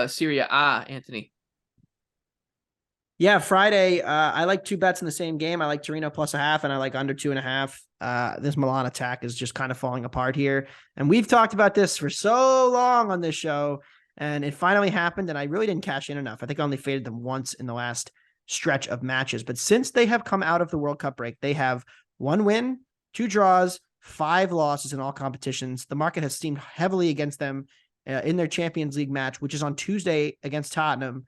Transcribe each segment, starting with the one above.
Serie A, Anthony? Yeah, Friday, I like two bets in the same game. I like Torino plus a half, and I like under 2.5. This Milan attack is just kind of falling apart here. And we've talked about this for so long on this show, and it finally happened, and I really didn't cash in enough. I think I only faded them once in the last stretch of matches. But since they have come out of the World Cup break, they have one win, two draws, five losses in all competitions. The market has steamed heavily against them in their Champions League match, which is on Tuesday against Tottenham.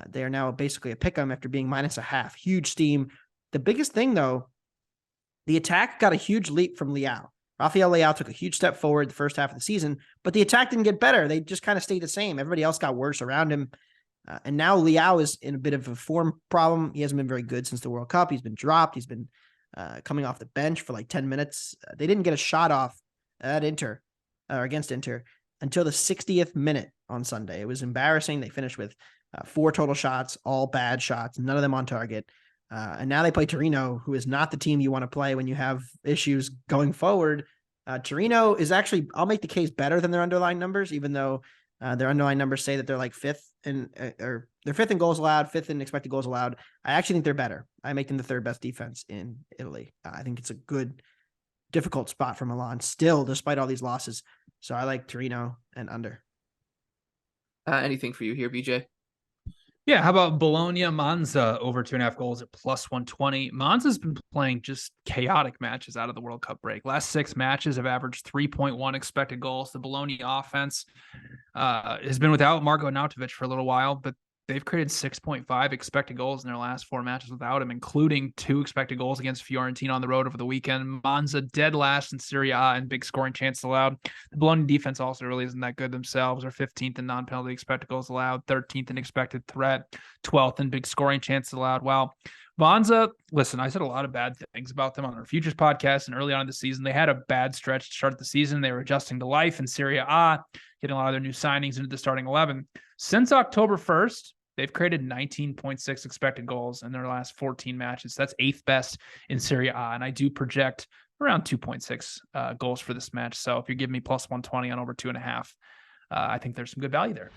They are now basically a pick 'em after being minus a half. Huge steam. The biggest thing, though, the attack got a huge leap from Leao. Rafael Leao took a huge step forward the first half of the season, but the attack didn't get better. They just kind of stayed the same. Everybody else got worse around him. And now Leao is in a bit of a form problem. He hasn't been very good since the World Cup. He's been dropped. He's been coming off the bench for like 10 minutes. They didn't get a shot off at Inter or against Inter until the 60th minute on Sunday. It was embarrassing. They finished with 4 total shots, all bad shots, none of them on target. And now they play Torino, who is not the team you want to play when you have issues going forward. Torino is actually, I'll make the case, better than their underlying numbers, even though their underlying numbers say that they're like fifth or they're fifth in goals allowed, fifth in expected goals allowed. I actually think they're better. I make them the third best defense in Italy. I think it's a good, difficult spot for Milan still, despite all these losses. So I like Torino and under. Anything for you here, BJ? Yeah, how about Bologna Monza over 2.5 goals at plus 120? Monza's been playing just chaotic matches out of the World Cup break. Last 6 matches have averaged 3.1 expected goals. The Bologna offense has been without Marko Nautovic for a little while, but they've created 6.5 expected goals in their last 4 matches without him, including 2 expected goals against Fiorentina on the road over the weekend. Monza dead last in Serie A and big scoring chances allowed. The Bologna defense also really isn't that good themselves. They're 15th in non-penalty expected goals allowed, 13th in expected threat, 12th in big scoring chances allowed. Wow. Monza, listen, I said a lot of bad things about them on our Futures podcast, and early on in the season, they had a bad stretch to start the season. They were adjusting to life in Serie A, getting a lot of their new signings into the starting 11. Since October 1st, they've created 19.6 expected goals in their last 14 matches. That's 8th best in Serie A, and I do project around 2.6 goals for this match. So if you give me plus 120 on over 2.5, I think there's some good value there.